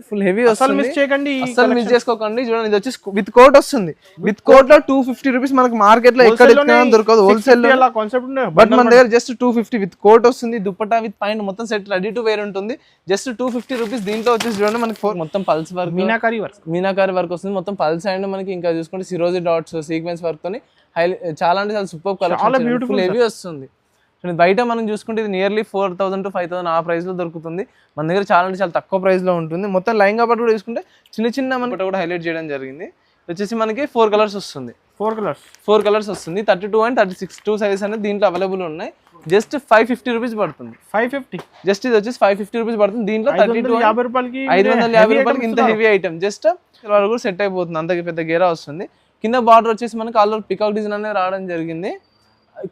Full heavy అసలు miss చేయకండి, అసలు మిస్ చేసుకోకండి. చూడండి ఇది వచ్చి విత్ కోట్ వస్తుంది. విత్ కోట్ లో 250 రూపీస్ మనకి మార్కెట్ లో ఎక్కడ దొరకదు హోల్సేల్ కాన్సెప్ట్. బట్ మన దగ్గర జస్ట్ 250 విత్ కోట్ వస్తుంది. దుపట్టా విత్ పైన మొత్తం సెట్ రెడీ టు వేర్ ఉంటుంది. Just 250 rupees. దీంట్లో వచ్చేసి చూడండి మనకి మొత్తం పల్స్ వర్క్, మీనాకారి వర్క్ వస్తుంది. మొత్తం పల్స్ అండ్ మనకి ఇంకా చూసుకుంటే సిరోజీ డాట్స్ సీక్వెన్స్ వర్క్ తోని చాలా అంటే చాలా సూపర్ కలెక్షన్, బ్యూటిఫుల్ హెవీ వస్తుంది. బయట మనం చూసుకుంటే ఇది నియర్లీ 4000 to 5000 ఆ ప్రైస్ లో దొరుకుతుంది. మన దగ్గర చాలా అంటే చాలా తక్కువ ప్రైస్ లో ఉంటుంది. మొత్తం లైంగా పాటు కూడా చూసుకుంటే చిన్న చిన్న మనకి కూడా హైలైట్ చేయడం జరిగింది. వచ్చేసి మనకి 4 కలర్స్ వస్తుంది. 4 కలర్స్ వస్తుంది. 32 and 36 2 సైజెస్ అనేది దీంట్లో అవైలబుల్ ఉన్నాయి. జస్ట్ 550 రూపీస్ పడుతుంది. 550 జస్ట్ ఇది వచ్చేసి 550 రూపీస్ పడుతుంది. దీంట్లో 550 రూపాయలకి 550 రూపాయలకి ఇంత హెవీ ఐటమ్ జస్ట్ వాళ్ళు కూడా సెట్ అయిపోతుంది. అంత పెద్ద గేరా వస్తుంది. కింద బార్డర్ వచ్చేసి మనకి ఆల్ ఓవర్ పికాక్ డిజైన్ అనేది రావడం జరిగింది.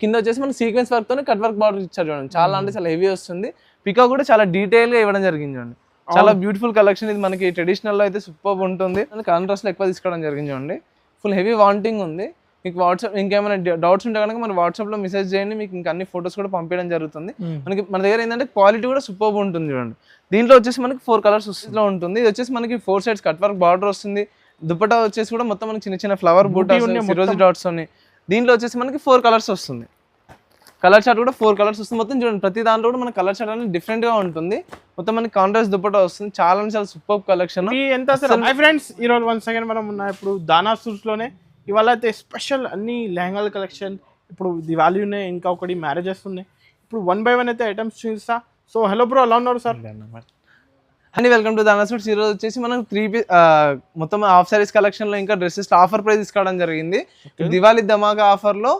కింద వచ్చేసి మన సీక్వెన్స్ వర్క్ తోనే కట్ వర్క్ బార్డర్ ఇచ్చారు చూడండి. చాలా అంటే చాలా హెవీ వస్తుంది. పికాక్ కూడా చాలా డీటెయిల్ గా ఇవ్వడం జరిగింది చూడండి. చాలా బ్యూటిఫుల్ కలెక్షన్. ఇది మనకి ట్రెడిషనల్ లో అయితే సూపర్ ఉంటుంది. కాంట్రాస్ట్ లో ఎక్కువ తీసుకోవడం జరిగింది చూడండి. ఫుల్ హెవీ వాంటింగ్ ఉంది. మీకు వాట్సాప్ ఇంకేమైనా డౌట్స్ ఉంటే కనుక మన వాట్సాప్ లో మెసేజ్ చేయండి. మీకు ఇంకా అన్ని ఫొటోస్ కూడా పంపించడం జరుగుతుంది. మనకి మన దగ్గర ఏంటంటే క్వాలిటీ కూడా సూపర్ ఉంటుంది చూడండి. దీంట్లో వచ్చేసి మనకి 4 కలర్స్ లో ఉంటుంది. ఇది వచ్చేసి మనకి 4 సైడ్స్ కట్ వర్క్ బార్డర్ వస్తుంది. దుపట్టా వచ్చేసి కూడా మొత్తం మనకి చిన్న చిన్న ఫ్లవర్ బూటా సిరోజీ డాట్స్ ఉన్నాయి. దీంట్లో వచ్చేసి మనకి 4 కలర్స్ వస్తుంది. కలర్ చార్ట్ కూడా 4 కలర్స్ వస్తుంది. మొత్తం చూడండి ప్రతి దాంట్లో కూడా మన కలర్ చార్ట్ అనేది డిఫరెంట్ గా ఉంటుంది. మొత్తం మనకి కాంట్రాస్ట్ దుపట్టా వస్తుంది. చాలా అంటే చాలా సూపర్ కలెక్షన్. ఎంత హై ఫ్రెండ్స్, ఈ రోజు వన్స్ అగైన్ మనం ఉన్న ఇప్పుడు దానా సూట్స్ లోనే ఇవాళ అయితే స్పెషల్ అన్ని లెహంగాల కలెక్షన్. ఇప్పుడు దివాళీ ఉన్నాయి, ఇంకా ఒకటి మ్యారేజెస్ ఉన్నాయి. ఇప్పుడు 1 by 1 అయితే ఐటమ్స్ చూపిస్తా. సో హలో బ్రో, ఎలా ఉన్నారు సార్? అండి వెల్కమ్ టు దానా సూట్స్. ఈరోజు వచ్చేసి మనం 3 పీస్ మొత్తం హాఫ్ సారీస్ కలెక్షన్ లో ఇంకా డ్రెస్సెస్ ఆఫర్ ప్రైస్ తీసుకోవడం జరిగింది. దివాళీ ధమాకా ఆఫర్ లో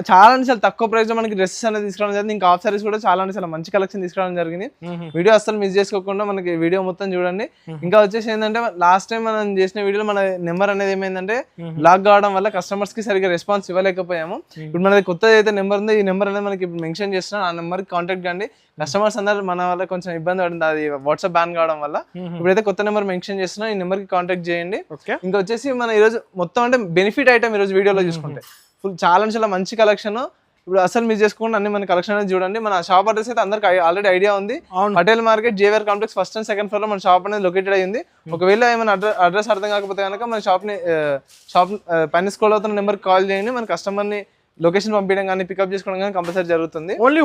చాలా అంటే చాలా తక్కువ ప్రైస్ లో మనకి డ్రెస్సెస్ అనేది తీసుకోవడం జరిగింది. ఇంకా హాఫ్ సారీస్ కూడా చాలా అంటే చాలా మంచి కలెక్షన్ తీసుకోవడం జరిగింది. వీడియో అస్సలు మిస్ చేసుకోకుండా మనకి వీడియో మొత్తం చూడండి. ఇంకా వచ్చేసి ఏంటంటే లాస్ట్ టైం మనం చేసిన వీడియోలో మన నెంబర్ అనేది ఏమైందంటే బ్లాక్ కావడం వల్ల కస్టమర్స్ కి సరిగ్గా రెస్పాన్స్ ఇవ్వలేకపోయాము. ఇప్పుడు మనకి కొత్తది అయితే నెంబర్ ఉంది. ఈ నెంబర్ అనేది మనకి ఇప్పుడు మెన్షన్ చేస్తున్నాం. ఆ నెంబర్ కి కాంటాక్ట్ కండి. కస్టమర్స్ అందరూ మన వల్ల కొంచెం ఇబ్బంది పడింది, అది వాట్సాప్ బ్యాన్ కావడం వల్ల. ఇప్పుడైతే కొత్త నెంబర్ మెన్షన్ చేస్తున్నా, ఈ నెంబర్ కి కాంటాక్ట్ చేయండి. ఇంకా వచ్చేసి మన ఈరోజు మొత్తం అంటే బెనిఫిట్ ఐటమ్ ఈరోజు వీడియోలో చూసుకుంటే ఫుల్ చాలా చాలా మంచి కలెక్షన్. ఇప్పుడు అసలు మిస్ చేసుకోండి, అన్ని మన కలెక్షన్ అనేది చూడండి. మన షాప్ అడ్రస్ అయితే అందరికి ఆల్రెడీ ఐడియా ఉంది. Patel market JVR complex first and second floor లో మన షాప్ అనేది లొకేటెడ్ అయ్యింది. ఒకవేళ ఏమైనా అడ్రస్ అర్థం కాకపోతే కనుక మన షాప్ పైన స్క్రోల్ అవుతున్న నెంబర్ కాల్ చేయండి. మన కస్టమర్ ని లొకేషన్ పంపించడం కానీ పికప్ చేసుకోవడం కానీ కంపల్సరీ జరుగుతుంది. ఓన్లీ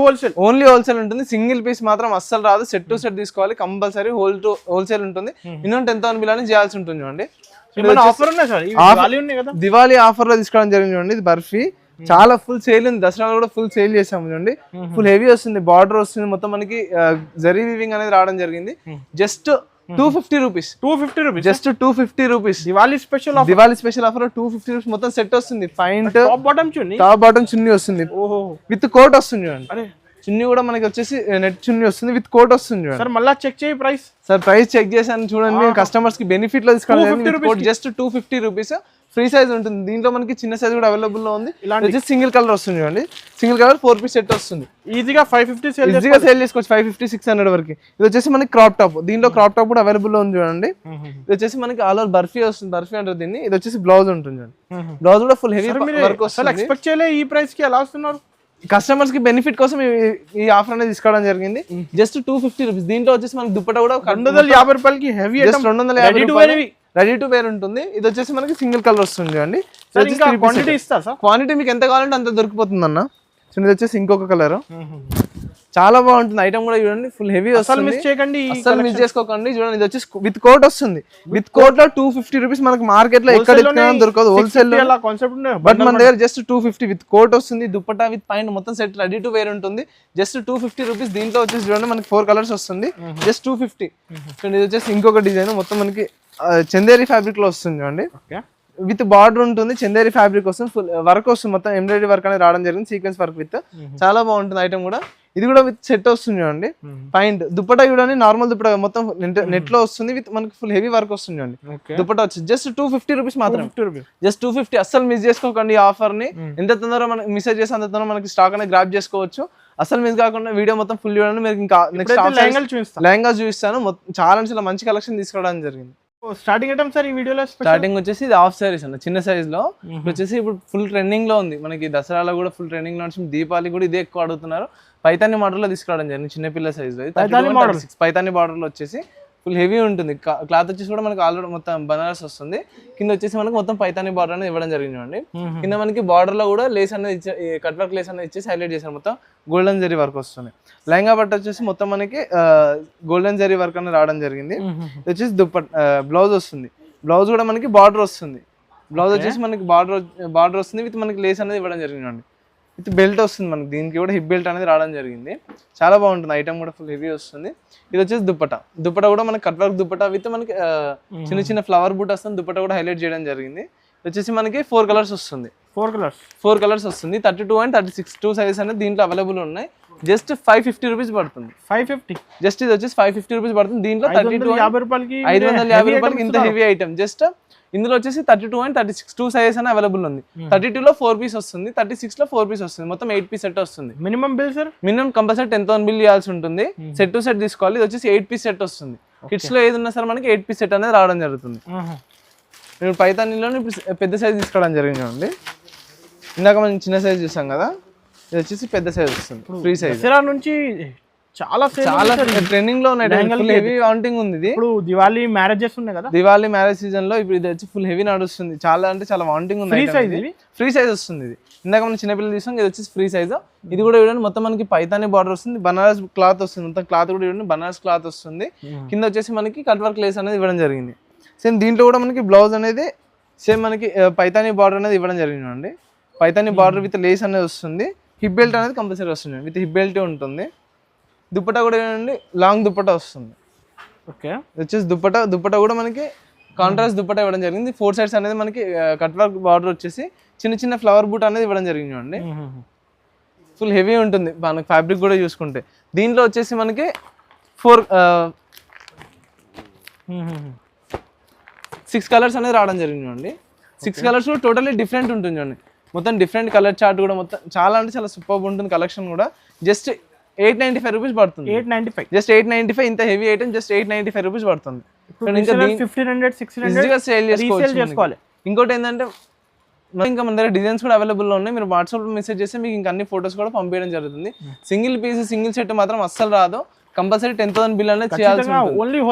హోల్సేల్ ఉంటుంది. సింగిల్ పీస్ మాత్రం అస్సలు రాదు. సెట్ టు సెట్ తీసుకోవాలి కంపల్సరీ. హోల్సేల్ ఉంటుంది. మినిమం 10,000 బిల్ చేయాల్సి ఉంటుంది. చూడండి దివాళీ ఆఫర్ లో తీసుకోవడం జరిగింది. చూడండి ఇది బర్ఫీ చాలా ఫుల్ సేల్ ఉంది. దసరాలో కూడా ఫుల్ సేల్ చేసాము చూడండి. ఫుల్ హెవీ వస్తుంది. బార్డర్ వస్తుంది. మొత్తం మనకి జరీ వీవింగ్ అనేది రావడం జరిగింది. Just 250 rupees. Just 250 rupees. Diwali special offer 250 rupees. మొత్తం సెట్ వస్తుంది. పాయింట్ టాప్ బాటమ్ చున్నీ వస్తుంది. విత్ కోట్ వస్తుంది చూడండి. చున్నీ కూడా మనకి వచ్చేసి నెట్ చున్నీ వస్తుంది. విత్ కోట్ వస్తుంది చూడండి. మళ్ళీ చెక్ చేయి ప్రైస్. సార్ ప్రైస్ చెక్ చేశాను చూడండి. కస్టమర్స్ కి బెనిఫిట్ లో తీసుకోవాలి. Just 250 rupees. ఫ్రీ సైజ్ ఉంటుంది. దీంట్లో మనకి చిన్న సైజ్ కూడా అవైలబుల్ లో ఉంది. ఇలాంటి సింగిల్ కలర్ వస్తుంది చూడండి. సింగిల్ కలర్ 4 పీస్ సెట్ వస్తుంది. ఈజీగా 550 సేల్ చేసుకోవచ్చు. 550-600 వరకు. ఇది వచ్చేసి మనకి క్రాప్ టాప్. దీంట్లో క్రాప్ టాప్ కూడా అవైలబుల్ లో ఉంది చూడండి. ఇది వచ్చేసి మనకి ఆల్ ఓవర్ బర్ఫీ వస్తుంది. బర్ఫీ అంటారు దీన్ని. ఇది వచ్చేసి బ్లౌజ్ ఉంటుంది చూడండి. బ్లౌజ్ కూడా ఫుల్ హెవీ వర్క్ వస్తుంది. ఎక్స్పెక్ట్ చేయలే ఈ ప్రైస్ కి ఎలా వస్తున్నారు. కస్టమర్స్ కి బెనిఫిట్ కోసం ఈ ఆఫర్ అనేది తీసుకోవడం జరిగింది. Just 250 rupees. దీంట్లో వచ్చేసి మనకి దుపట్టా కూడా 250 రూపాయలకి హెవీ. 250 రెడీ టు వేర్ ఉంటుంది. ఇది వచ్చేసి మనకి సింగిల్ కలర్ వస్తుంది అండి. క్వాంటిటీ మీకు ఎంత కావాలంటే అంత దొరికిపోతుంది అన్న. ఇది వచ్చేసి ఇంకొక కలర్ చాలా బాగుంటుంది. ఐటమ్ కూడా చూడండి ఫుల్ హెవీ. అసలు మిస్ చేయకండి, అసలు మిస్ చేసుకోకండి. చూడండి ఇది వచ్చేసి విత్ కోట్ వస్తుంది. విత్ కోట్ లో 250 రూపీస్. మనకి మార్కెట్ లో ఎక్కడ దొరకదు హోల్సేల్. బట్ మన దగ్గర జస్ట్ 250 విత్ కోట్ వస్తుంది. దుపట్టా విత్ పైన మొత్తం సెట్ రెడీ టు వేర్ ఉంటుంది. Just 250 rupees. దీంట్లో వచ్చేసి చూడండి మనకి 4 కలర్స్ వస్తుంది. జస్ట్ 250. ఇది వచ్చేసి ఇంకొక డిజైన్. మొత్తం మనకి చందేరి ఫ్యాబ్రిక్ లో వస్తుంది చూడండి. విత్ బార్డర్ ఉంటుంది. చందేరి ఫ్యాబ్రిక్ వస్తుంది. ఫుల్ వర్క్ వస్తుంది. మొత్తం ఎంబ్రాయిడరీ వర్క్ అనేది రావడం జరిగింది. సీక్వెన్స్ వర్క్ విత్ చాలా బాగుంటుంది ఐటమ్ కూడా. ఇది కూడా విత్ సెట్ వస్తుంది చూడండి. పాయింట్ దుపట్టా చూడండి. నార్మల్ దుపట్టా మొత్తం నెట్ లో వస్తుంది. విత్ మనకి ఫుల్ హెవీ వర్క్ వస్తుంది చూడండి. దుపట్టా వచ్చి జస్ట్ 250 రూపీస్ మాత్రం. జస్ట్ 250. అస్సలు మిస్ చేసుకోకండి ఈ ఆఫర్ ని. ఎంత తొందరగా మనకి మెసేజ్ చేసి అంత తొందరగా మనకి స్టాక్ అనేది గ్రాప్ చేసుకోవచ్చు. అసలు మిస్ కాకుండా వీడియో మొత్తం ఫుల్ చూడండి. మీరు ఇంకా నెక్స్ట్ లెహంగా చూపిస్తాను. చాలా చాలా మంచి కలెక్షన్ తీసుకోవడం జరిగింది. స్టార్టింగ్ ఐటమ్ సార్ ఈ వీడియోలో స్టార్టింగ్ వచ్చేసి ఇది హాఫ్ సారీస్ అన్న, చిన్న సైజ్ లో. వచ్చేసి ఇప్పుడు ఫుల్ ట్రెండింగ్ లో ఉంది. మనకి దసరాలో కూడా ఫుల్ ట్రెండింగ్ లో వచ్చింది. దీపావళి కూడా ఇదే ఎక్కువ అడుగుతున్నారు. పైతాని మోడల్ లో తీసుకురావడం జరిగింది. చిన్నపిల్ల సైజ్ లో పైతాని బార్డర్ లో వచ్చేసి ఫుల్ హెవీ ఉంటుంది. క్లాత్ వచ్చేసి కూడా మనకి ఆల్రెడీ మొత్తం బనారస్ వస్తుంది. కింద వచ్చేసి మనకి మొత్తం పైతాని బార్డర్ అనేది ఇవ్వడం జరిగింది అండి. కింద మనకి బార్డర్ లో కూడా లేస్ అనేది కట్ వర్క్ లేస్ అనేది ఇచ్చేసి హైలైట్ చేశారు. మొత్తం గోల్డెన్ జరీ వర్క్ వస్తుంది. లెహంగా పట్టు వచ్చేసి మొత్తం మనకి గోల్డెన్ జరీ వర్క్ అనేది రావడం జరిగింది. ఇది వచ్చేసి బ్లౌజ్ వస్తుంది. బ్లౌజ్ కూడా మనకి బార్డర్ వస్తుంది. బ్లౌజ్ వచ్చేసి మనకి బార్డర్ వస్తుంది విత్ మనకి లేస్ అనేది ఇవ్వడం జరిగింది అండి. విత్ బెల్ట్ వస్తుంది మనకి. దీనికి కూడా హిప్ బెల్ట్ అనేది రావడం జరిగింది. చాలా బాగుంటుంది. ఐటమ్ కూడా ఫుల్ హెవీ వస్తుంది. ఇది వచ్చేసి దుప్పట కూడా మనకి కట్ వర్క్ దుప్పట విత్ మనకి చిన్న చిన్న ఫ్లవర్ బూట్ వస్తుంది. దుప్పట కూడా హైలైట్ చేయడం జరిగింది. ఇది వచ్చేసి మనకి 4 కలర్స్ వస్తుంది. 4 కలర్స్ వస్తుంది. 32 and 36 2 సైజెస్ అనేది దీంట్లో అవైలబుల్ ఉన్నాయి. జస్ట్ 550 రూపీస్ పడుతుంది. 550 జస్ట్ ఇది వచ్చేసి 550 రూపీస్ పడుతుంది. దీంట్లో 550 రూపాయలకి 550 రూపాయలకి ఇంత హెవీ ఐటమ్. జస్ట్ ఇందులో వచ్చేసి 32 and 36 2 సైజెస్ అని అవైలబుల్ ఉంది. 32 లో 4 పీస్ వస్తుంది, 36 లో 4 పీస్ వస్తుంది. మొత్తం 8 పీస్ సెట్ వస్తుంది. Minimum bill sir? Minimum compulsory 10,000 bill చేయాల్సి ఉంటుంది. సెట్ టు సెట్ తీసుకోవాలి. ఇది వచ్చేసి 8 పీస్ సెట్ వస్తుంది. కిడ్స్ లో ఏది ఉన్నా సరే మనకి 8 పీస్ సెట్ అనేది రావడం జరుగుతుంది. నేను పైతానీలో ఇప్పుడు పెద్ద సైజ్ తీసుకోవడం జరిగింది. ఇందాక మనం చిన్న సైజ్ చూసాం కదా, ఇది వచ్చేసి పెద్ద సైజ్ వస్తుంది. ఫ్రీ సైజ్ నుంచి చాలా ట్రెండింగ్ లో ఉన్నాయి. హెవీ వాంటింగ్ ఉంది. ఇది ఇప్పుడు దివాళీ మ్యారేజెస్ ఉన్నాయి కదా, దివాళీ మ్యారేజ్ సీజన్ లో ఇప్పుడు ఇది వచ్చి ఫుల్ హెవీ నడుస్తుంది. చాలా అంటే చాలా వాంటింగ్ ఉంది. ఫ్రీ సైజ్ వస్తుంది. ఇది ఇందాక మనం చిన్నపిల్లలు తీసాం. ఇది వచ్చేసి ఫ్రీ సైజ్. ఇది కూడా చూడండి మొత్తం మనకి పైతాని బార్డర్ వస్తుంది. బనారస్ క్లాత్ వస్తుంది. మొత్తం క్లాత్ కూడా చూడండి బనారస్ క్లాత్ వస్తుంది. కింద వచ్చేసి మనకి కట్ వర్క్ లేస్ అనేది ఇవ్వడం జరిగింది. సేమ్ దీంట్లో కూడా మనకి బ్లౌజ్ అనేది సేమ్ మనకి పైతాని బార్డర్ అనేది ఇవ్వడం జరిగింది అండి. పైతాని బార్డర్ విత్ లేస్ అనేది వస్తుంది. హిప్ బెల్ట్ అనేది కంపల్సరీ వస్తుంది. విత్ హిప్ బెల్ట్ ఉంటుంది. దుప్పటా కూడా ఏంటంటే లాంగ్ దుప్పటా వస్తుంది. ఓకే, వచ్చేసి దుప్పటా కూడా మనకి కాంట్రాస్ట్ దుప్పటా ఇవ్వడం జరిగింది. 4 సైడ్స్ అనేది మనకి కట్ వర్క్ బార్డర్ వచ్చేసి చిన్న చిన్న ఫ్లవర్ బూట్ అనేది ఇవ్వడం జరిగింది అండి. ఫుల్ హెవీ ఉంటుంది. మనకి ఫ్యాబ్రిక్ కూడా చూసుకుంటే దీంట్లో వచ్చేసి మనకి 6 కలర్స్ అనేది రావడం జరిగింది అండి. 6 కలర్స్ కూడా టోటల్లీ డిఫరెంట్ ఉంటుంది అండి. మొత్తం డిఫరెంట్ కలర్ చార్ట్ కూడా మొత్తం చాలా అంటే చాలా సూపర్ ఉంటుంది. కలెక్షన్ కూడా జస్ట్ 895 రూపీస్ పడుతుంది. 895 జస్ట్ 895. ఇంత హెవీ ఐటమ్ జస్ట్ 895 రూపీస్ పడుతుంది. 1500 సేల్ చేసుకోవాలి. ఇంకోటి ఏంటంటే ఇంకా మన దగ్గర డిజైన్స్ కూడా అవైలబుల్ లో ఉన్నాయి. మీరు వాట్సాప్ లో మెసేజ్ చేస్తే మీకు ఇంకా అన్ని ఫోటోస్ కూడా పంపించడం జరుగుతుంది. సింగిల్ పీస్ సింగిల్ సెట్ మాత్రం అస్సలు రాదు. కంపల్సరీ 10,000 బిల్ అనేది చేయాల్సి ఉంటుంది.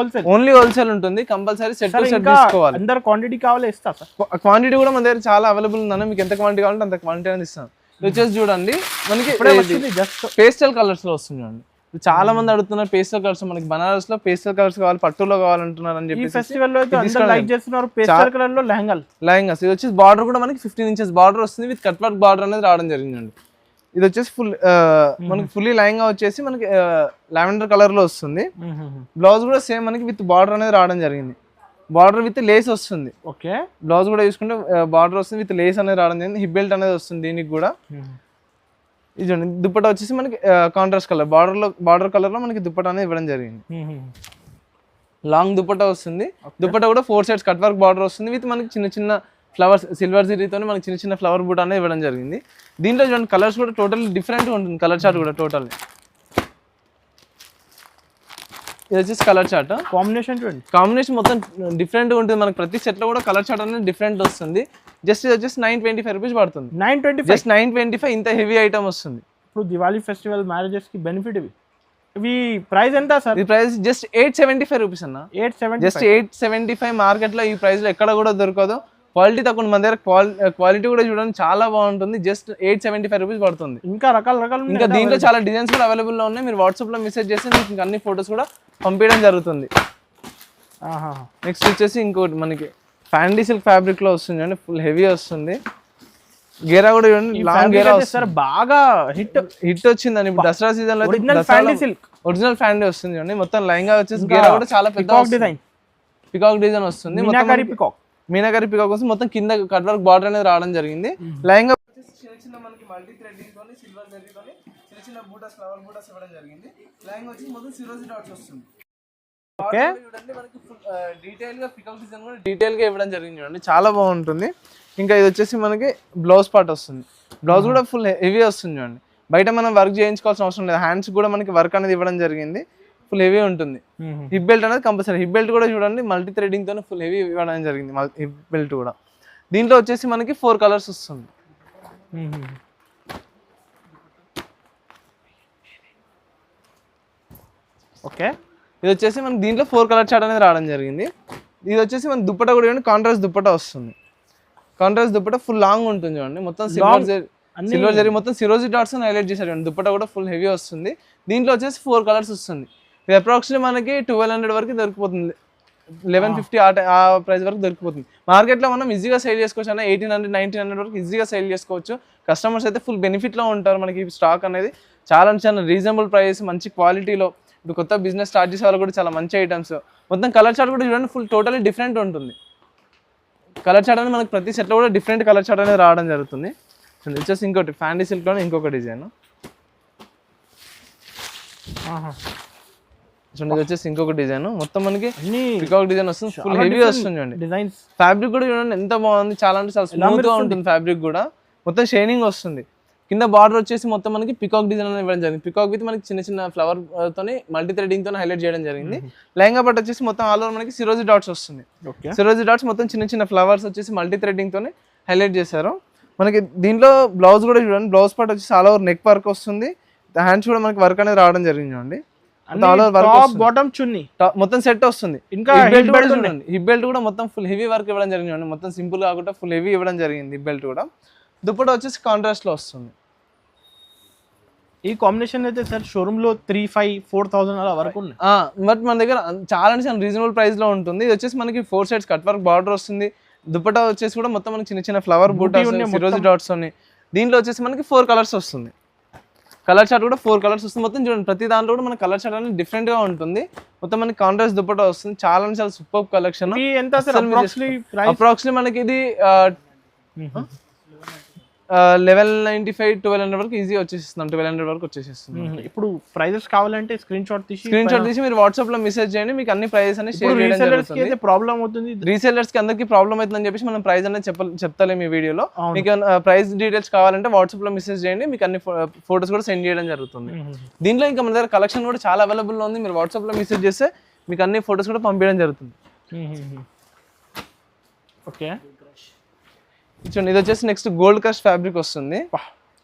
ఓన్లీ హోల్సేల్ ఉంటుంది. కంపల్సరీ సెట్ టు సెట్ తీసుకోవాలి. అందరు క్వాంటిటీ కావాలి ఇస్తా సార్. క్వాంటిటీ కూడా మన దగ్గర చాలా అవైలబుల్ ఉందన్న. మీకు ఎంత క్వాంటిటీ కావాలంటే అంత క్వాంటిటీ అనేది ఇస్తాను. వచ్చేసి చూడండి మనకి పేస్టల్ కలర్స్ లో వస్తుంది చూడండి. చాలా మంది అడుగుతున్నారు పేస్టల్ కలర్స్. మనకి బనారస్ లో పేస్టల్ కలర్స్ కావాలి, పట్టులో కావాలంటున్నారు అని చెప్పి ఫెస్టివల్ లో లైక్ చేస్తున్నారు. పేస్టల్ కలర్ లో లెహంగాస్. ఇది వచ్చేసి బార్డర్ కూడా మనకి 15 ఇంచెస్ బార్డర్ వస్తుంది. విత్ కట్ వర్క్ బార్డర్ అనేది రావడం జరిగిందండి. ఇది వచ్చేసి మనకి ఫుల్లీ లెహంగా వచ్చేసి మనకి లావెండర్ కలర్ లో వస్తుంది. బ్లౌజ్ కూడా సేమ్ మనకి విత్ బార్డర్ అనేది రావడం జరిగింది. బార్డర్ విత్ లేస్ వస్తుంది. ఓకే, బ్లౌజ్ కూడా చూసుకుంటే బార్డర్ వస్తుంది విత్ లేస్ అనేది రావడం జరిగింది. హిప్ బెల్ట్ అనేది వస్తుంది దీనికి కూడా. ఇది చూడండి దుప్పటా వచ్చేసి మనకి కాంట్రాస్ట్ కలర్ బార్డర్ కలర్ లో మనకి దుప్పటా అనేది ఇవ్వడం జరిగింది. లాంగ్ దుప్పటా వస్తుంది. దుప్పటా కూడా 4 సైడ్స్ కట్ వర్క్ బార్డర్ వస్తుంది. విత్ మనకి చిన్న చిన్న ఫ్లవర్స్ సిల్వర్ జరీతో మనకి చిన్న చిన్న ఫ్లవర్ బూట్ అనేది ఇవ్వడం జరిగింది. దీంట్లో చూడండి కలర్స్ కూడా టోటల్ డిఫరెంట్ గా ఉంటుంది. కలర్ చార్ట్ కూడా టోటల్ ఇది వచ్చేసి కలర్ చార్ట్. కాంబినేషన్ మొత్తం డిఫరెంట్ గా ఉంటుంది. మనకి ప్రతి సెట్ లో కూడా కలర్ చార్ట్ అనేది డిఫరెంట్ వస్తుంది. జస్ట్ ఇది వచ్చేసి 925 రూపీస్ పడుతుంది. 925. ఇంత హెవీ ఐటమ్ వస్తుంది. ఇప్పుడు దివాళీ ఫెస్టివల్ మ్యారేజెస్ కి బెనిఫిట్ ఇవి ప్రైస్ ఎంత సార్? ఈ ప్రైస్ జస్ట్ 875 రూపీస్ అన్న. 875 జస్ట్ 875. మార్కెట్ లో ఈ ప్రైస్ లో ఎక్కడ కూడా దొరకదు. క్వాలిటీ తక్కువ. మన దగ్గర క్వాలిటీ కూడా చూడండి చాలా బాగుంటుంది. జస్ట్ 875 రూపీస్ పడుతుంది. ఇంకా రకాలు ఇంకా దీంట్లో చాలా డిజైన్స్ కూడా అవైలబుల్ లో ఉన్నాయి. మీరు వాట్సాప్ లో మెసేజ్ చేస్తే మీకు ఇంకా అన్ని ఫొటోస్ కూడా పంపించడం జరుగుతుంది. నెక్స్ట్ వచ్చేసి ఇంకోటి మనకి ఫ్యాండీ సిల్క్ ఫ్యాబ్రిక్ లో వస్తుంది అండి. ఫుల్ హెవీ వస్తుంది. గేరా కూడా చూడండి లాంగ్ గేరా వస్తుంది. బాగా హిట్ వచ్చిందని ఇప్పుడు దసరా సీజన్ లో ఒరిజినల్ ఫ్యాండీ వస్తుంది చూడండి. మొత్తం లెహంగా వచ్చేసి గేరా కూడా చాలా పెద్ద పికాక్ డిజైన్ వస్తుంది. మీనాకరి పికాక్ వస్తుంది. మొత్తం కింద కట్ వర్క్ బార్డర్ అనేది రావడం జరిగింది. లెహంగా చిన్న మనకి మల్టీ థ్రెడింగ్ తోని సిల్వర్ జరీతోని చిన్న బూటాస్ ఫ్లవర్ బూటాస్ ఇవ్వడం జరిగింది. లెహంగా వచ్చి మొత్తం సిరోజీ డాట్స్ వస్తుంది. ఓకే, చూడండి మనకి డీటెయిల్ గా పికాక్ డిజైన్ కూడా డీటెయిల్ గా ఇవ్వడం జరిగింది చూడండి. చాలా బాగుంటుంది. ఇంకా ఇది వచ్చేసి మనకి బ్లౌజ్ పార్ట్ వస్తుంది. బ్లౌజ్ కూడా ఫుల్ హెవీ వస్తుంది చూడండి. బయట మనం వర్క్ చేయించుకోవాల్సిన అవసరం లేదు. హ్యాండ్స్ కూడా మనకి వర్క్ అనేది ఇవ్వడం జరిగింది. ఫుల్ హెవీ ఉంటుంది. హిప్ బెల్ట్ అనేది కంపల్సరీ. హిప్ బెల్ట్ కూడా చూడండి మల్టీ థ్రెడింగ్ తోనే ఫుల్ హెవీ ఇవ్వడం జరిగింది. హిప్ బెల్ట్ కూడా దీంట్లో వచ్చేసి మనకి 4 కలర్స్ వస్తుంది. ఓకే, ఇది వచ్చేసి మనకి దీంట్లో 4 కలర్ చార్ట్ అనేది రావడం జరిగింది. ఇది వచ్చేసి మన దుప్పటా కూడా చూడండి కాంట్రాస్ట్ దుప్పటా వస్తుంది. కాంట్రాస్ట్ దుప్పటా ఫుల్ లాంగ్ ఉంటుంది చూడండి, మొత్తం సిల్వర్ జరీ మొత్తం సిరోజీ డాట్స్ హైలైట్ చేశారు చూడండి. దుప్పటా కూడా ఫుల్ హెవీ వస్తుంది. దీంట్లో వచ్చేసి 4 కలర్స్ వస్తుంది. ఇది అప్రాక్సిమేట్లీ మనకి 1200 వరకు దొరికిపోతుంది, 1150 ఆ ప్రైస్ వరకు దొరికిపోతుంది. మార్కెట్లో మనం ఈజీగా సేల్ చేసుకోవచ్చు అన్న 1800 1900 వరకు ఈజీగా సేల్ చేసుకోవచ్చు. కస్టమర్స్ అయితే ఫుల్ బెనిఫిట్లో ఉంటారు. మనకి స్టాక్ అనేది చాలా రీజనబుల్ ప్రైస్, మంచి క్వాలిటీలో. ఇప్పుడు కొత్త బిజినెస్ స్టార్ట్ చేసే వాళ్ళు కూడా చాలా మంచి ఐటమ్స్. మొత్తం కలర్ చార్ట్ కూడా చూడండి ఫుల్ టోటలీ డిఫరెంట్ ఉంటుంది. కలర్ చార్ట్ అనేది మనకి ప్రతి సెట్లో కూడా డిఫరెంట్ కలర్ చార్ట్ అనేది రావడం జరుగుతుంది. వచ్చేసి ఇంకోటి ఫ్యాండీ సిల్క్లోనే ఇంకొక డిజైన్ చూడండి. ఇది వచ్చేసి ఇంకొక డిజైన్, మొత్తం మనకి పికాక్ డిజైన్ వస్తుంది, ఫుల్ హెవీ వస్తుంది చూడండి. డిజైన్స్ ఫ్యాబ్రిక్ కూడా చూడండి ఎంత బాగుంది, చాలా అంటే చాలా స్మూత్ గా ఉంటుంది. ఫ్యాబ్రిక్ కూడా మొత్తం షైనింగ్ వస్తుంది. కింద బార్డర్ వచ్చేసి మొత్తం మనకి పికాక్ డిజైన్ అనేది ఇవ్వడం జరిగింది. పికాక్ విత్ మనకి చిన్న చిన్న ఫ్లవర్ తోని మల్టీ థ్రెడింగ్ తోని హైలైట్ చేయడం జరిగింది. లెహంగా పట్టు వచ్చేసి మొత్తం ఆల్ ఓవర్ మనకి సిరోజీ డాట్స్ వస్తుంది. సిరోజీ డాట్స్ మొత్తం చిన్న చిన్న ఫ్లవర్స్ వచ్చేసి మల్టీ థ్రెడింగ్ తోని హైలైట్ చేశారు. మనకి దీంట్లో బ్లౌజ్ కూడా చూడండి, బ్లౌజ్ పార్ట్ వచ్చేసి ఆల్ ఓవర్ నెక్ వర్క్ వస్తుంది. హ్యాండ్స్ కూడా మనకి వర్క్ అనేది రావడం జరిగింది చూడండి. బాటమ్ చున్నీ మొత్తం సెట్ వస్తుంది. ఇంకా హిప్ బెల్ట్ కూడా మొత్తం ఫుల్ హెవీ వర్క్ ఇవ్వడం జరిగింది. మొత్తం సింపుల్ కాకుండా ఫుల్ హెవీ ఇవ్వడం జరిగింది. హిప్ బెల్ట్ కూడా. దుప్పటా వచ్చేసి కాంట్రాస్ట్ లో వస్తుంది. ఈ కాంబినేషన్ అయితే సార్ షోరూమ్ లో 3,500-4,000 అలా వరకు ఉంది. బట్ మన దగ్గర చాలా రీజనబుల్ ప్రైస్ లో ఉంటుంది. ఇది వచ్చేసి మనకి 4 సైడ్స్ కట్ వర్క్ బార్డర్ వస్తుంది. దుప్పటా వచ్చేసి కూడా మొత్తం మనకి చిన్న చిన్న ఫ్లవర్ బూటా సిరోజీ డాట్స్ ఉన్నాయి. దీంట్లో వచ్చేసి మనకి 4 కలర్స్ వస్తుంది. కలర్ చార్ట్ కూడా 4 కలర్స్ వస్తుంది. మొత్తం చూడండి ప్రతి దాంట్లో కూడా మన కలర్ చార్ట్ అనేది డిఫరెంట్ గా ఉంటుంది. మొత్తం మనకి కాంట్రాస్ట్ దుప్పటా వస్తుంది. చాలా సూపర్ కలెక్షన్. అప్రాక్సిమేట్లీ మనకి ఇది 1195-1200 వరకు ఈజీ వచ్చేసిస్తున్నాం. 1200 వరకు వచ్చేసిస్తున్నాం. ఇప్పుడు ప్రైజెస్ కావాలంటే స్క్రీన్ షాట్ తీసి మీరు వాట్సాప్ లో మెసేజ్ చేయండి, మీకు అన్ని ప్రైజెస్ అనేది షేర్ చేయడం జరుగుతుంది. ప్రాబ్లం అవుతుంది, రీసెల్లర్స్ కి అందరికి ప్రాబ్లం అవుతుందని చెప్పేసి మనం ప్రైస్ అనేది చెప్తాలేము ఈ వీడియోలో. మీకు ప్రైస్ డీటెయిల్స్ కావాలంటే వాట్సాప్ లో మెసేజ్ చేయండి, మీకు అన్ని ఫోటోస్ కూడా సెండ్ చేయడం జరుగుతుంది. దీంట్లో ఇంకా మన దగ్గర కలెక్షన్ కూడా చాలా అవైలబుల్ ఉంది. మీరు వాట్సాప్ లో మెసేజ్ చేస్తే మీకు అన్ని ఫోటోస్ కూడా పంపించడం జరుగుతుంది. ఓకే చూడండి, ఇది వచ్చేసి నెక్స్ట్ గోల్డ్ క్రష్ ఫ్యాబ్రిక్ వస్తుంది.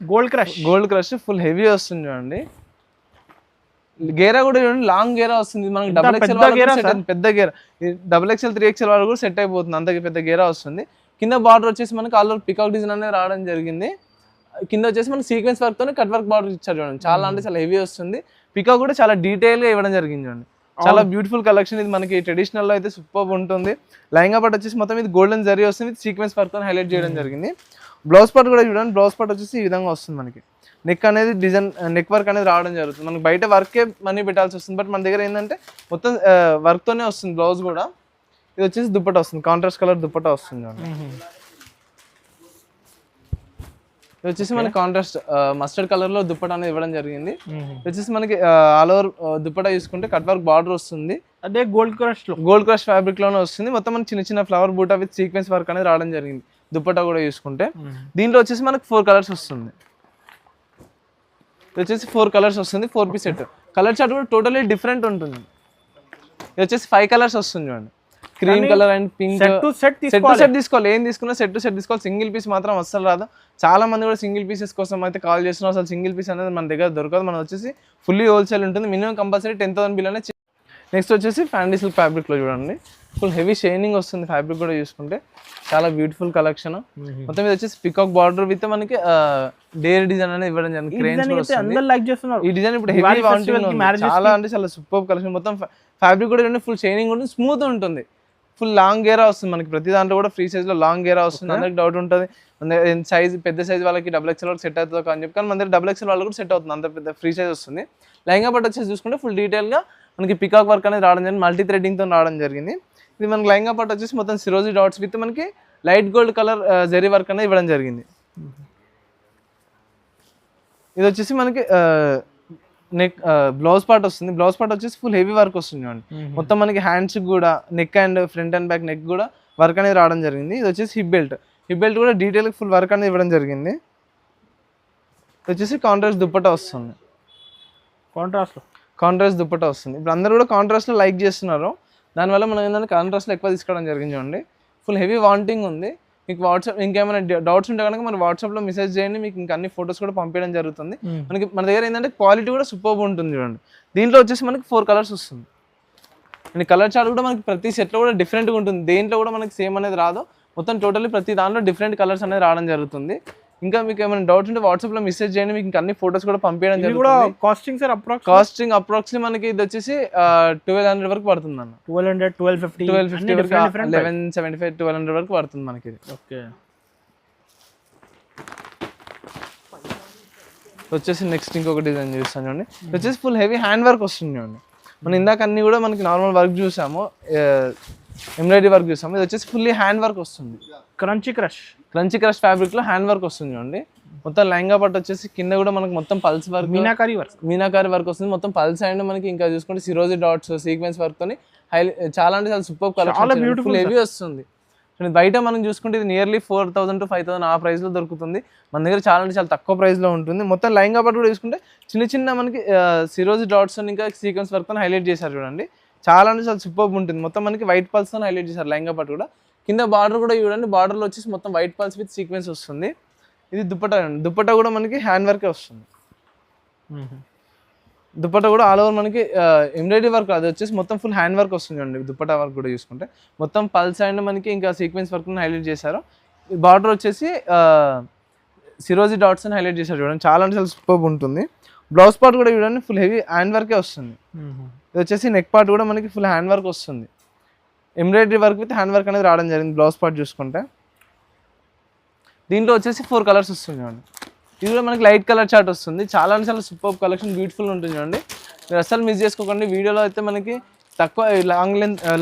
గోల్డ్ క్రష్ ఫుల్ హెవీ వస్తుంది చూడండి. గేరా కూడా చూడండి, లాంగ్ గేరా వస్తుంది. మనకి పెద్ద గేరా, XXL 3XL వాళ్ళు కూడా సెట్ అయిపోతుంది. అంత పెద్ద గేరా వస్తుంది. కింద బార్డర్ వచ్చేసి మనకి ఆల్ ఓవర్ పికాక్ డిజైన్ అనేది రావడం జరిగింది. కింద వచ్చేసి మనకి సీక్వెన్స్ వర్క్ తోనే కట్ వర్క్ బార్డర్ ఇచ్చారు చూడండి. చాలా అంటే చాలా హెవీ వస్తుంది. పికాక్ కూడా చాలా డీటెయిల్ గా ఇవ్వడం జరిగింది చూడండి. చాలా బ్యూటిఫుల్ కలెక్షన్. ఇది మనకి ట్రెడిషనల్ లో అయితే సూపర్ ఉంటుంది. లెహంగా పార్ట్ వచ్చేసి మొత్తం ఇది గోల్డెన్ జరీ వస్తుంది, సీక్వెన్స్ వర్క్ తో హైలైట్ చేయడం జరిగింది. బ్లౌజ్ పార్ట్ కూడా చూడండి, బ్లౌజ్ పార్ట్ వచ్చేసి ఈ విధంగా వస్తుంది. మనకి నెక్ అనేది డిజైన్, నెక్ వర్క్ అనేది రావడం జరుగుతుంది. మనకి బయట వర్కే మనీ పెట్టాల్సి వస్తుంది, బట్ మన దగ్గర ఏంటంటే మొత్తం వర్క్ తోనే వస్తుంది బ్లౌజ్ కూడా. ఇది వచ్చేసి దుప్పటా వస్తుంది, కాంట్రాస్ట్ కలర్ దుప్పటా వస్తుంది చూడండి. ఇది వచ్చేసి మనకి కాంట్రాస్ట్ మస్టర్డ్ కలర్ లో దుప్పటా అనేది ఇవ్వడం జరిగింది. వచ్చేసి మనకి ఆల్ ఓవర్ దుప్పటా చూసుకుంటే కట్ వర్క్ బార్డర్ వస్తుంది. అదే గోల్డ్ క్రష్ ఫ్యాబ్రిక్ లోనే వస్తుంది. మొత్తం మనకి చిన్న చిన్న ఫ్లవర్ బూటా విత్ సీక్వెన్స్ వర్క్ అనేది రావడం జరిగింది. దుప్పటా కూడా చూసుకుంటే దీంట్లో వచ్చేసి మనకి 4 కలర్స్ వస్తుంది. ఇది వచ్చేసి 4 కలర్స్ వస్తుంది, 4 పీస్ సెట్. కలర్ చార్ట్ కూడా టోటలీ డిఫరెంట్ ఉంటుంది. ఇది వచ్చేసి 5 కలర్స్ వస్తుంది చూడండి. Cream colour and pink. Set తీసుకోవాలి, ఏం తీసుకున్నా సెట్ తీసుకోవాలి. సింగిల్ పీస్ మాత్రం అస్సలు రాదు. చాలా మంది కూడా సింగిల్ పీసెస్ కోసం అయితే కాల్ చేస్తున్నారు. అసలు సింగిల్ పీస్ అనేది మన దగ్గర దొరకదు. మనం వచ్చేసి ఫుల్లీ హోల్సేల్ ఉంటుంది. మినిమం కంపల్సరీ 10,000 బిల్ అనేది. నెక్స్ట్ వచ్చేసి ఫ్యాండీ సిల్క్ ఫ్యాబ్రిక్ లో చూడండి, ఫుల్ హెవీ షైనింగ్ వస్తుంది. ఫ్యాబ్రిక్ కూడా చూసుకుంటే చాలా బ్యూటిఫుల్ కలెక్షన్. మొత్తం మీద వచ్చేసి పికాక్ బార్డర్ విత్ మనకి డేర్ డిజైన్ అనేది ఇవ్వడం జరిగింది. ఈ డిజైన్ ఇప్పుడు హెవీ చాలా అంటే చాలా సూపర్ కలెక్షన్. మొత్తం ఫ్యాబ్రిక్ కూడా ఫుల్ షైనింగ్ ఉంటుంది, స్మూత్ ఉంటుంది. ఫుల్ లాంగ్ గేరా వస్తుంది. మనకి ప్రతి దాంట్లో కూడా ఫ్రీ సైజ్ లో లాంగ్ గేరా వస్తుంది. అందరికి డౌట్ ఉంటుంది సైజ్ పెద్ద సైజ్ వాళ్ళకి XXL వరకు సెట్ అవుతుంది అని చెప్పి, కానీ మన దగ్గర XXL వాళ్ళకి కూడా సెట్ అవుతుంది. అంత పెద్ద ఫ్రీ సైజ్ వస్తుంది. లెహంగా పట్టు వచ్చేసి చూసుకుంటే ఫుల్ డీటెయిల్ గా మనకి పికాక్ వర్క్ అనేది రావడం జరిగింది, మల్టీ థ్రెడింగ్ తో రావడం జరిగింది. ఇది మనకి లెహంగా పట్టు వచ్చేసి మొత్తం సిరోజీ డాట్స్ విత్ మనకి light gold colour zari work అనేది ఇవ్వడం జరిగింది. ఇది వచ్చేసి మనకి నెక్ బ్లౌజ్ పార్ట్ వస్తుంది. బ్లౌజ్ పార్ట్ వచ్చేసి ఫుల్ హెవీ వర్క్ వస్తుంది చూడండి. మొత్తం మనకి హ్యాండ్స్ కూడా neck and front and back neck కూడా వర్క్ అనేది రావడం జరిగింది. ఇది వచ్చేసి హిప్ బెల్ట్ కూడా డీటెయిల్ ఫుల్ వర్క్ అనేది ఇవ్వడం జరిగింది. ఇది వచ్చేసి కాంట్రాస్ట్ దుప్పటా వస్తుంది. కాంట్రాస్ట్ దుప్పటా వస్తుంది. ఇప్పుడు అందరూ కూడా కాంట్రాస్ట్ లో లైక్ చేస్తున్నారు. దానివల్ల మనం ఏంటంటే కాంట్రాస్ట్ లో ఎక్కువ తీసుకోవడం జరిగింది చూడండి. ఫుల్ హెవీ వాంటింగ్ ఉంది. మీకు వాట్సాప్ ఇంకేమైనా డౌట్స్ ఉంటే కనుక మన వాట్సాప్లో మెసేజ్ చేయండి, మీకు ఇంకా అన్ని ఫొటోస్ కూడా పంపించడం జరుగుతుంది. మన దగ్గర ఏంటంటే క్వాలిటీ కూడా సూపర్ ఉంటుంది చూడండి. దీంట్లో వచ్చేసి మనకి 4 కలర్స్ వస్తుంది. అండ్ కలర్ చార్ట్ కూడా మనకి ప్రతి సెట్లో కూడా డిఫరెంట్గా ఉంటుంది, దేంట్లో కూడా మనకి సేమ్ అనేది రాదు, మొత్తం టోటల్లీ ప్రతి దాంట్లో డిఫరెంట్ కలర్స్ అనేది రావడం జరుగుతుంది. ఇంకా మీకు ఏమైనా డౌట్స్ ఉంటే వాట్సాప్లో మెసేజ్ చేయండి, మీకు ఇంకా అన్ని ఫొటోస్ కూడా పంపించడం జరుగుతుంది. కాస్టింగ్ సార్ కాస్టింగ్ అప్రాక్సిమేట్లీ మనకి ఇది వచ్చేసి 1200 వరకు పడుతుంది అన్న. 1200, 1250 వరకు 1175, 1200 వరకు పడుతుంది మనకి ఇది. ఓకే. వచ్చేసి నెక్స్ట్ ఇంకొక డిజైన్ చూస్తాను చూడండి, వచ్చేసి ఫుల్ హెవీ హ్యాండ్ వర్క్ వస్తుంది చూడండి. మనం ఇందాక అన్ని కూడా మనకి నార్మల్ వర్క్ చూసాము, ఎంబ్రాయిడరీ వర్క్ చూసాము, ఇది వచ్చేసి ఫుల్లీ హ్యాండ్ వర్క్ వస్తుంది. క్రంచీ క్రష్ ఫ్యాబ్రిక్ లో హ్యాండ్ వర్క్ వస్తుంది చూడండి. మొత్తం లెహంగా పట్టు వచ్చేసి కింద కూడా మనకి మొత్తం పల్స్ వర్క్, మీనాకారి వర్క్ వస్తుంది. మొత్తం పల్స్ అండ్ మనకి ఇంకా చూసుకుంటే సిరోజీ డాట్స్ సీక్వెన్స్ వర్క్ తోని చాలా అంటే చాలా సూపర్ కలెక్షన్, బ్యూటిఫుల్ హెవీ వస్తుంది. బయట మనం చూసుకుంటే ఇది నియర్లీ 4000 to 5000 ఆ ప్రైస్ లో దొరుకుతుంది. మన దగ్గర చాలా అంటే చాలా తక్కువ ప్రైస్ లో ఉంటుంది. మొత్తం లెహంగా పట్టు కూడా చూసుకుంటే చిన్న చిన్న మనకి సిరోజీ డాట్స్ ఇంకా సీక్వెన్స్ వర్క్ తో హైలైట్ చేశారు చూడండి. చాలా అంటే చాలా సూపర్ ఉంటుంది. మొత్తం మనకి వైట్ పల్స్ తో హైలైట్ చేశారు లెహంగా పట్టు కూడా. కింద బార్డర్ కూడా చూడండి, బార్డర్లో వచ్చేసి మొత్తం వైట్ పల్స్ విత్ సీక్వెన్స్ వస్తుంది. ఇది దుపట్టా కూడా మనకి హ్యాండ్ వర్కే వస్తుంది. దుపట్టా కూడా ఆల్ ఓవర్ మనకి ఎంబ్రాయిడరీ వర్క్, అది వచ్చేసి మొత్తం ఫుల్ హ్యాండ్ వర్క్ వస్తుంది అండి. దుపట్టా వర్క్ కూడా చూసుకుంటే మొత్తం పల్స్ అండ్ మనకి ఇంకా సీక్వెన్స్ వర్క్ హైలైట్ చేశారు. బార్డర్ వచ్చేసి సిరోజీ డాట్స్ అని హైలైట్ చేశారు చూడండి, చాలా అంటే చాలా సూపర్ ఉంటుంది. బ్లౌజ్ పార్ట్ కూడా చూడండి ఫుల్ హెవీ హ్యాండ్ వర్కే వస్తుంది. ఇది వచ్చేసి నెక్ పార్ట్ కూడా మనకి ఫుల్ హ్యాండ్ వర్క్ వస్తుంది. Embroidery work with hand work అనేది రావడం జరిగింది. బ్లౌజ్ పార్ట్ చూసుకుంటే దీంట్లో వచ్చేసి 4 కలర్స్ వస్తుంది చూడండి. ఇది కూడా మనకి లైట్ కలర్ చార్ట్ వస్తుంది. చాలా అంటే చాలా సూపర్ కలెక్షన్, బ్యూటిఫుల్ ఉంటుంది చూడండి. మీరు అసలు మిస్ చేసుకోకండి. వీడియోలో అయితే మనకి తక్కువ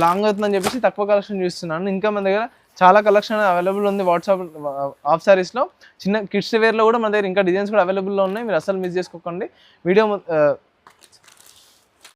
లాంగ్ అవుతుందని చెప్పేసి తక్కువ కలెక్షన్ చూస్తున్నాను. ఇంకా మన దగ్గర చాలా కలెక్షన్ అవైలబుల్ ఉంది. వాట్సాప్ ఆఫ్ సారీస్లో చిన్న కిడ్స్ వేర్లో కూడా మన దగ్గర ఇంకా డిజైన్స్ కూడా అవైలబుల్లో ఉన్నాయి. మీరు అసలు మిస్ చేసుకోకండి. వీడియో